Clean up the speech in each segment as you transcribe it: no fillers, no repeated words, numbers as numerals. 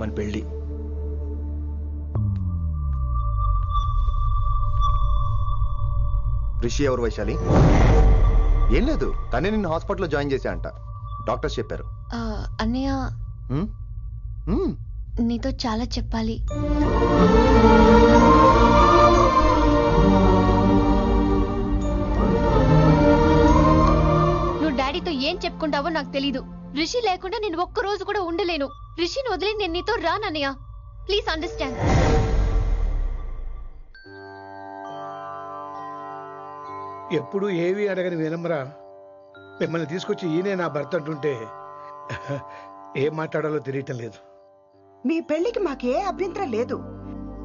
మన పెళ్లి. రిషి ఎవరు వైశాలి? ఏం లేదు, తనే నిన్ను హాస్పిటల్లో జాయిన్ చేశా అంట, డాక్టర్స్ చెప్పారు. అన్నయ్య నీతో చాలా చెప్పాలి. నువ్వు డాడీతో ఏం చెప్పుకుంటావో నాకు తెలీదు. రిషి లేకుండా నేను ఒక్క రోజు కూడా ఉండలేను. రిషిని వదిలి నేను నీతో రానన్నయ్య. Please understand. ఎప్పుడు ఏవి అడగని వినమ్రా మిమ్మల్ని తీసుకొచ్చి ఈయనే నా భర్త అంటుంటే ఏం మాట్లాడాలో తెలియటం లేదు. మీ పెళ్లికి మాకే అభ్యంతరం లేదు,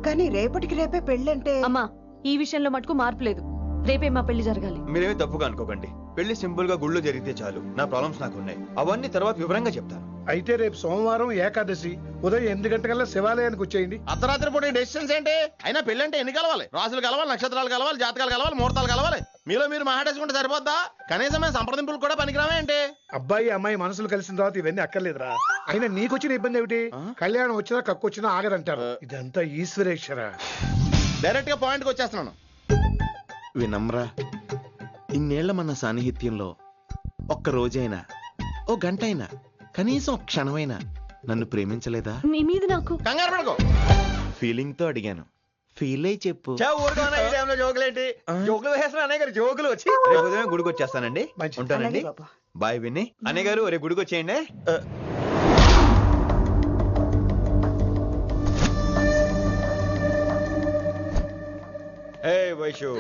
కానీ రేపటికి రేపే పెళ్ళంటే. అమ్మా, ఈ విషయంలో మటుకు మార్పు లేదు. రేపే మా పెళ్లి జరగాలి. మీరేమీ తప్పుగా అనుకోకండి. పెళ్లి సింపుల్ గా గుళ్ళో జరిగితే చాలు. నా ప్రాబ్లమ్స్ నాకు ఉన్నాయి, అవన్నీ తర్వాత వివరంగా చెప్తాను. అయితే రేపు సోమవారం ఏకాదశి ఉదయం 8 గంటలకల్లా శివాలయానికి వచ్చేయండి. అర్ధరాత్రి పూట డెసిషన్స్ ఏంటి? అయినా పెళ్ళంటే ఎన్ని కలవాలి? రాసులు కలవాలి, నక్షత్రాలు కలవాలి, జాతకాలు కలవాలి, ముహూర్తాలు కలవాలి. మీలో మీరు మహాడేసుకుంటే సరిపోద్దా? కనీసమైన సంప్రదింపులు కూడా పనికిరావే ఏంటి? అబ్బాయి అమ్మాయి మనసులు కలిసిన తర్వాత ఇవన్నీ అక్కర్లేదురా. అయినా నీకొచ్చిన ఇబ్బంది ఏమిటి? కళ్యాణం వచ్చినా కక్కొచ్చినా ఆగదంటారు. ఇదంతా ఈశ్వరేశ్వర. డైరెక్ట్ గా పాయింట్కి వచ్చేస్తున్నాను. వినమ్రా, ఇన్నేళ్ల మన సాన్నిహిత్యంలో ఒక్క రోజైనా, ఓ గంటైనా, కనీసం ఒక క్షణమైనా నన్ను ప్రేమించలేదా? మీ మీద నాకు కంగారు పడుకో. ఫీలింగ్ తో అడిగాను, ఫీల్ అయి చెప్పు. జోకులేంటి? జోకులు వేసిన అన్నయ్య గారు, జోకులు వచ్చి రేపు ఉదయం గుడికి వచ్చేస్తానండి. మంచిది. ఉంటానండి. అలాగే బాబు. బాయ్ విన్ని. అన్నయ్య గారు రేపు గుడికి వచ్చేయండి. వైషు.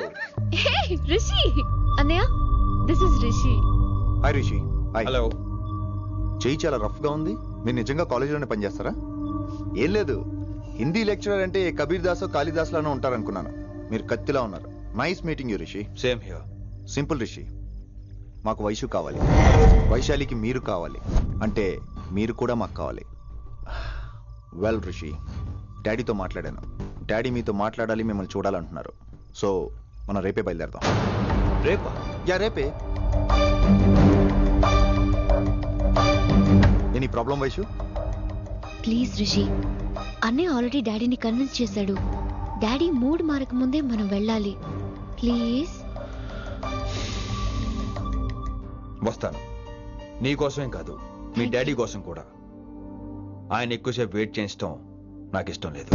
రిషి అన్నయ్య, this is Rishi. Hi Rishi. Hi. Hello. చెయ్యి చాలా రఫ్ గా ఉంది. మీరు నిజంగా కాలేజీలోనే పనిచేస్తారా? ఏం లేదు, హిందీ లెక్చరర్ అంటే కబీర్ దాసో కాళిదాస్ లానో ఉంటారనుకున్నాను. మీరు కత్తిలా ఉన్నారు. Nice meeting you Rishi. Same here. Simple Rishi, మాకు వైషు కావాలి, వైశాలికి మీరు కావాలి, అంటే మీరు కూడా మాకు కావాలి. వెల్ రిషి, డాడీతో మాట్లాడాను. డాడీ మీతో మాట్లాడాలి, మిమ్మల్ని చూడాలంటున్నారు. సో మనం రేపే బయలుదేరదాం. రేపా? యా రేపే. Any problem Vaishu? Please Rishi, అన్నయ్య ఆల్రెడీ డాడీని కన్విన్స్ చేశాడు. డాడీ మూడ్ మారక ముందే మనం వెళ్ళాలి. ప్లీజ్. వస్తాను. నీ కోసమేం కాదు, మీ డాడీ కోసం కూడా. ఆయన ఎక్కువసేపు వెయిట్ చేయించడం నాకు ఇష్టం లేదు.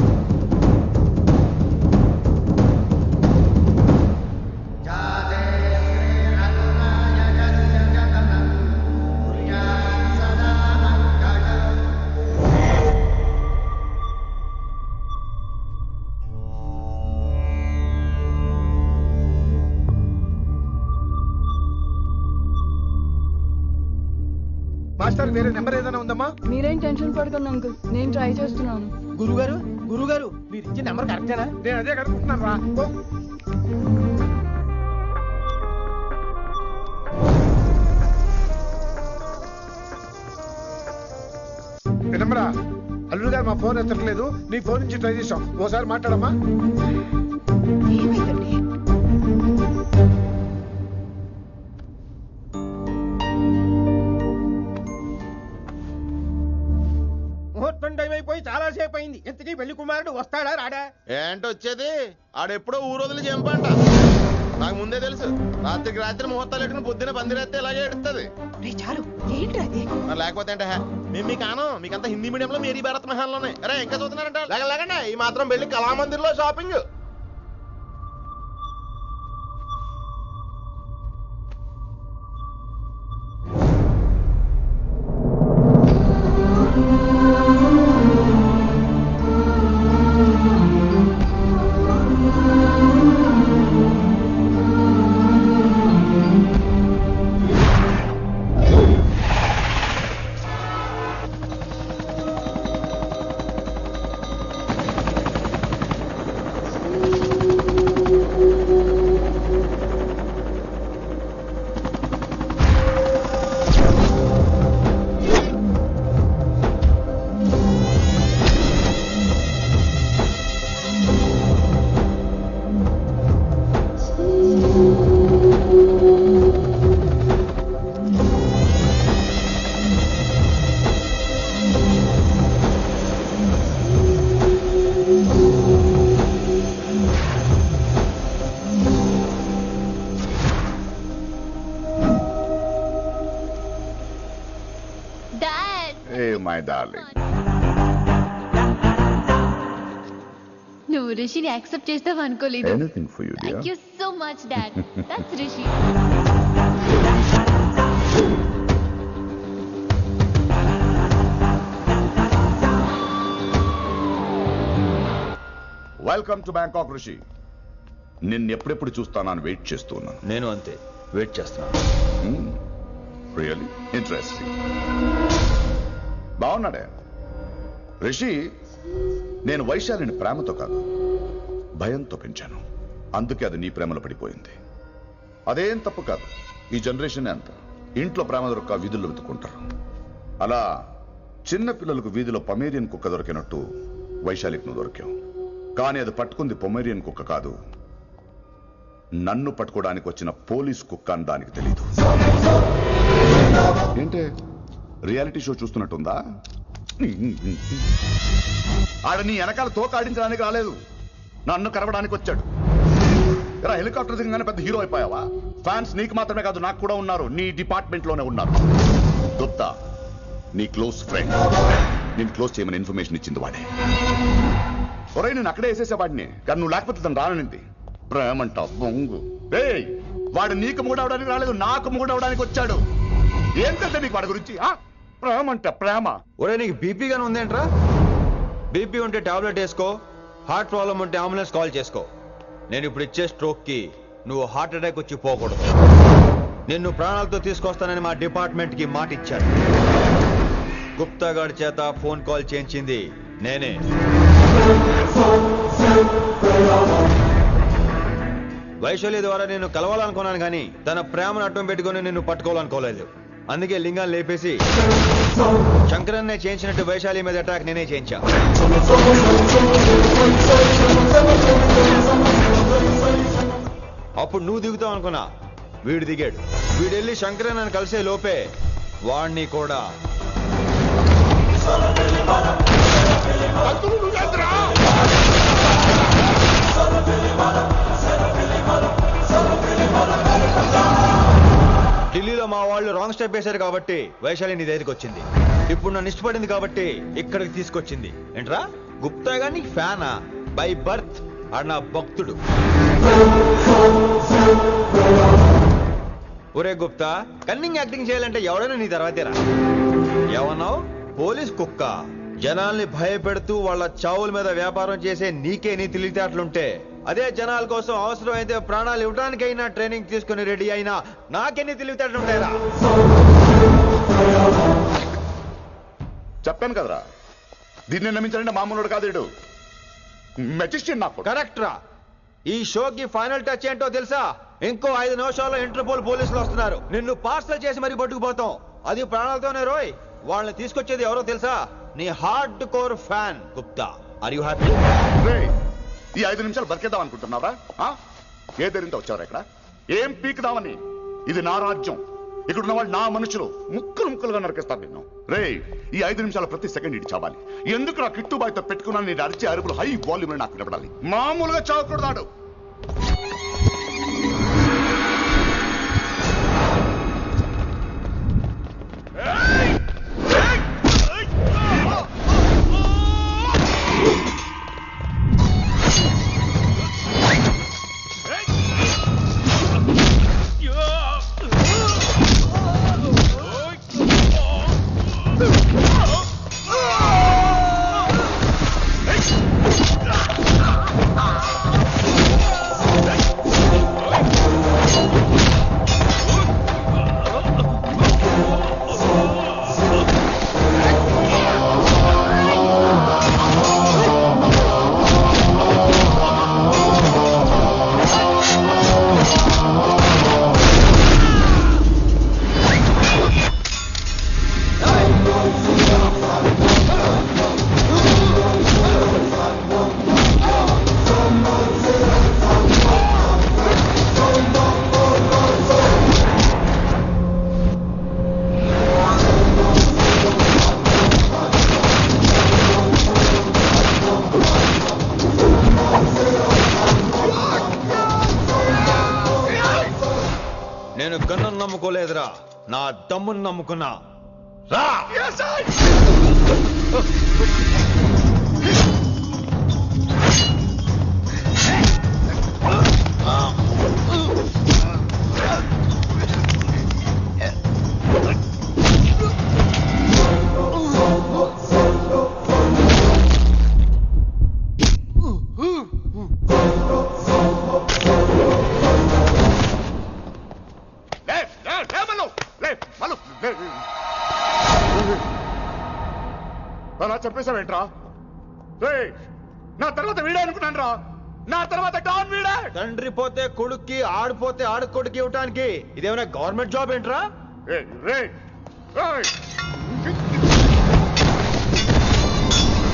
మాస్టర్ వేరే నెంబర్ ఏదైనా ఉందమ్మా? మీరేం టెన్షన్ పడకండి అంకుల్, నేను ట్రై చేస్తున్నాను. గురుగారు మీరు ఇచ్చిన నెంబర్ కరెక్టేనా? నేను అదే కనుక్కుంటున్నాను రా. వినమ్రా, అల్లుడు గారు మా ఫోన్ ఎత్తట్లేదు. నీ ఫోన్ నుంచి ట్రై చేసాం, ఓసారి మాట్లాడమ్మా. ఏమైందండి? ముహూర్తం టైం అయిపోయి చాలా సేపు అయింది. ఇంతకీ పెళ్లి కుమారుడు వస్తాడా రాడా? ఏంటి వచ్చేది? ఆడెప్పుడో ఊరోజులు చెంపంట. నాకు ముందే తెలుసు. రాత్రికి రాత్రి ముహూర్తాలు ఎట్టుకుని పొద్దున పందిరేస్తే ఇలాగే ఎడుతుంది. చాలు, ఏంటి అది? మరి లేకపోతే అంటే మేము మీకు కాను, మీకంతా హిందీ మీడియంలో మేరీ భారత్ మహాల్లోనే. అరే ఇంకా చూస్తున్నారంట. లేకండి, ఈ మాత్రం పెళ్లి కళామందిర్లో షాపింగ్. డాడ్ ఏ మై డార్లింగ్, నువ్వు రిషిని యాక్సెప్ట్ చేస్తావు అనుకోలేదు. Anything for you dear. Thank you so much dad. That's Rishi. Welcome to Bangkok Rishi. నిన్ను ఎప్పుడెప్పుడు చూస్తానని వెయిట్ చేస్తూ ఉన్నాను. నేను అంతే వెయిట్ చేస్తున్నాను. Really interesting. బాగున్నాడే రిషి. నేను వైశాలిని ప్రేమతో కాదు భయంతో పెంచాను. అందుకే అది నీ ప్రేమలో పడిపోయింది. అదేం తప్పు కాదు. ఈ జనరేషన్ అంత ఇంట్లో ప్రేమ దొరక్క వీధుల్లో వెతుక్కుంటారు. అలా చిన్న పిల్లలకు వీధిలో పొమేరియన్ కుక్క దొరికినట్టు వైశాలికి నువ్వు దొరికావు. కానీ అది పట్టుకుంది పొమేరియన్ కుక్క కాదు, నన్ను పట్టుకోవడానికి వచ్చిన పోలీస్ కుక్క అని దానికి తెలీదు. ఏంటే రియాలిటీ షో చూస్తున్నట్టుందా? ఆడ నీ వెనకాల తోక ఆడించడానికి రాలేదు, నన్ను కరవడానికి వచ్చాడు. ఇలా హెలికాప్టర్ దిగగానే పెద్ద హీరో అయిపోయావా? ఫ్యాన్స్ నీకు మాత్రమే కాదు నాకు కూడా ఉన్నారు, నీ డిపార్ట్మెంట్ లోనే ఉన్నారు. గుప్తా నీ క్లోజ్ ఫ్రెండ్, నేను క్లోజ్ చేయమని ఇన్ఫర్మేషన్ ఇచ్చింది వాడే. ఒరే నేను అక్కడే వేసేసేవాడిని, కానీ నువ్వు లేకపోతే తను రానంది. ప్రేమంట బొంగు. ఏయ్ వాడు నీకు మూడవడానికి రాలేదు, నాకు మూడవడానికి వచ్చాడు. ఏంటంటే నీకు వాడి గురించి ప్రేమంట ప్రేమ. ఒరే నీకు బీపీ గానీ ఉందేంట్రా? బీపీ ఉంటే టాబ్లెట్ వేసుకో, హార్ట్ ప్రాబ్లం ఉంటే అంబులెన్స్ కాల్ చేసుకో. నేను ఇప్పుడు ఇచ్చే స్ట్రోక్ కి నువ్వు హార్ట్ అటాక్ వచ్చి పోకూడదు. నిన్ను ప్రాణాలతో తీసుకొస్తానని మా డిపార్ట్మెంట్ కి మాట ఇచ్చాడు. గుప్తా గారి చేత ఫోన్ కాల్ చేయించింది నేనే. వైశాలి ద్వారా నేను కలవాలనుకున్నాను కానీ తన ప్రేమను అడ్డం పెట్టుకుని నిన్ను పట్టుకోవాలనుకోలేదు. అందుకే లింగాన్ని లేపేసి శంకరన్నే చేయించినట్టు వైశాలి మీద అటాక్ నేనే చేయించా. అప్పుడు నువ్వు దిగుతావు అనుకున్నా, వీడు దిగాడు. వీడెళ్ళి శంకరన్ అని కలిసే లోపే వాణ్ణి కూడా ఢిల్లీలో మా వాళ్ళు రాంగ్ స్టెప్ వేశారు కాబట్టి వైశాలి నీ దగ్గరికి వచ్చింది. ఇప్పుడు నన్ను ఇష్టపడింది కాబట్టి ఇక్కడికి తీసుకొచ్చింది. ఏంట్రా గుప్తా గాని ఫ్యానా? బై బర్త్ ఆడు నా భక్తుడు. ఒరే గుప్తా, కన్నింగ్ యాక్టింగ్ చేయాలంటే ఎవడైనా నీ తర్వాతేరా. ఏమన్నావు? పోలీస్ కుక్క. జనాల్ని భయపెడుతూ వాళ్ళ చావుల మీద వ్యాపారం చేసే నీకే నీ తెలివితేటలుంటే, అదే జనాల కోసం అవసరమైతే ప్రాణాలు ఇవ్వడానికైనా ట్రైనింగ్ తీసుకుని రెడీ అయినా నాకెన్ని తెలివితేటలుంటాయిరా? చెప్పాను కదరా, దీన్ని నమ్మించాలంటే మామూలుడు కాదు, మెజిస్ట్రియన్. నాకు కరెక్ట్ రా. ఈ షోకి ఫైనల్ టచ్ ఏంటో తెలుసా? ఇంకో 5 నిమిషాల్లో ఇంటర్పోల్ పోలీసులు వస్తున్నారు. నిన్ను పార్సల్ చేసి మరీ పట్టుకుపోతాం, అది ప్రాణాలతోనే రోయ్. వాళ్ళని తీసుకొచ్చేది ఎవరో తెలుసా? నీ hard core fan Gupta. Are you happy? ఈ 5 నిమిషాలు బతికేద్దాం అనుకుంటున్నారా? ఏ ధైర్యంతో వచ్చారా ఇక్కడ? ఏం పీకుదామని? ఇది నా రాజ్యం, ఇక్కడ ఉన్న వాళ్ళు నా మనుషులు. ముక్కలు ముక్కలుగా నరికేస్తారు నిన్ను. రే ఈ 5 నిమిషాల ప్రతి సెకండ్ ఇటు చావాలి. ఎందుకు నా కిట్టుబాయితో పెట్టుకున్నాను? నేను అరిచే అరుపులు హై వాల్యూమ్ నాకు వినపడాలి, మామూలుగా చావకూడదాడు. నేను గన్నును నమ్ముకోలేదురా, నా దమ్మును నమ్ముకున్నా. రా. అలా చెప్పేశావేంట్రా? రేయ్, నా తర్వాత వీడే అనుకున్నాను రా. నా తర్వాత డాన్ వీడే. తండ్రి పోతే కొడుక్కి, ఆడిపోతే ఆడుకొడుకి ఇవ్వటానికి ఇదేమైనా గవర్నమెంట్ జాబ్ ఏంట్రా? రేయ్, రేయ్, రేయ్.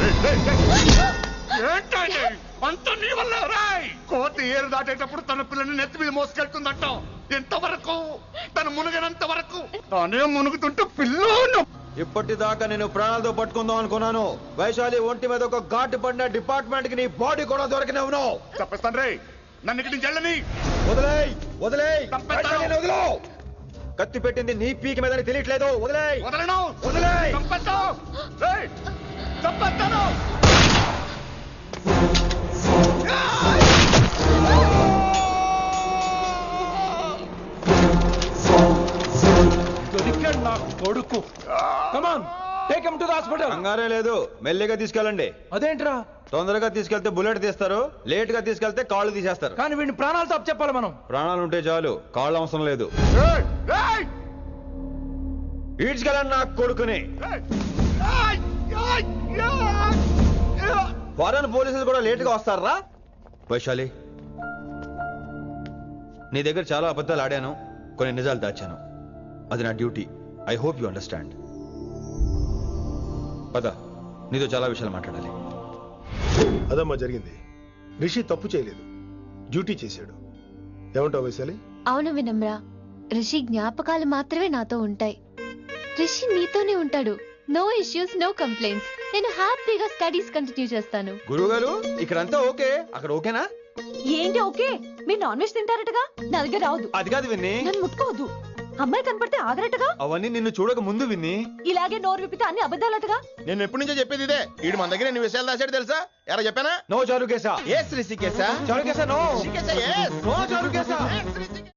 రేయ్, రేయ్, రేయ్. ఏంటా ఇది? అంతా నీ వల్ల రాయ్. కోతి ఏరు దాటేటప్పుడు తన పిల్లని నెత్తి మీద మోసుకెళ్తుందంట. ఎంతవరకు? తను మునిగినంత వరకు. తానే మునుగుతుంటే పిల్లను. ఇప్పటిదాకా నేను ప్రాణాలతో పట్టుకుందాం అనుకున్నాను. వైశాలి ఒంటి మీద ఒక ఘాటు పడిన డిపార్ట్మెంట్ కి నీ బాడీ కూడా దొరికినవును. చెప్పేస్తాను రే. నన్ను ఇక్కడి నుంచి వెళ్ళని. వదిలేయ్, వదిలేయ్. చంపేస్తాను. వైశాలిని వదిలో. కత్తి పెట్టింది నీ పీకి మీద తెలియట్లేదు. వదిలేయ్, వదలను. వదిలేయ్. చంపేస్తాను. రేయ్, చంపేస్తాను. దొరికాడు నా కొడుకు. Come on, take him to the hospital. కంగారే లేదు, మెల్లిగా తీసుకెళ్ళండి. అదేంట్రా? తొందరగా తీసుకెళ్తే బుల్లెట్ తీస్తారు, లేట్ గా తీసుకెళ్తే కాళ్ళు తీసేస్తారు. కానీ వీడిని ప్రాణాలతో అప్పచెప్పాలి మనం. ప్రాణాలు ఉంటే చాలు, కాళ్ళు అవసరం లేదు. రేయ్, రేయ్. ఈడ్చుకెళ్ళండి నా కొడుకుని. ఏయ్, ఏయ్, ఏయ్. ఫారెన్ పోలీసులు కూడా లేట్ గా వస్తారా? వైశాలి, నీ దగ్గర చాలా అబద్ధాలు ఆడాను, కొన్ని నిజాలు దాచాను. అది నా duty. I hope you understand. పద, నీతో చాలా విషయాలు మాట్లాడాలి. అదమ్మా జరిగింది. రిషి తప్పు చేయలేదు, డ్యూటీ చేశాడు. ఏమంటావు వైశాలి? అవును వినమ్ర, రిషి జ్ఞాపకాలు మాత్రమే నాతో ఉంటాయి. రిషి నీతోనే ఉంటాడు. No issues, no complaints. నేను హ్యాపీగా స్టడీస్ కంటిన్యూ చేస్తాను. గురువు గారు, ఇక్కడంతా ఓకే, అక్కడ ఓకేనా? ఏంటి ఓకే? మీరు నాన్ వెజ్ తింటారటగా? నా దగ్గర రావద్దు. అది కాదు విన్ని. నన్ను ముట్టుకోవద్దు. అమ్మాయి కనపడితే ఆగరటగా? అవన్నీ నిన్ను చూడక ముందు విన్ని. ఇలాగే నోరు విప్పితే అన్ని అబద్ధాలటగా? నేను ఎప్పటి నుంచో చెప్పేది ఇదే. వీడు మన దగ్గర ఎన్ని విషయాలు దాచాడు తెలుసా? ఎరా చెప్పానా? నో చారుకేసా. ఏ శ్రీకేశా? చారుకేసా నో. శ్రీకేశా, yes. నో చారుకేసా. Yes, శ్రీకేశా.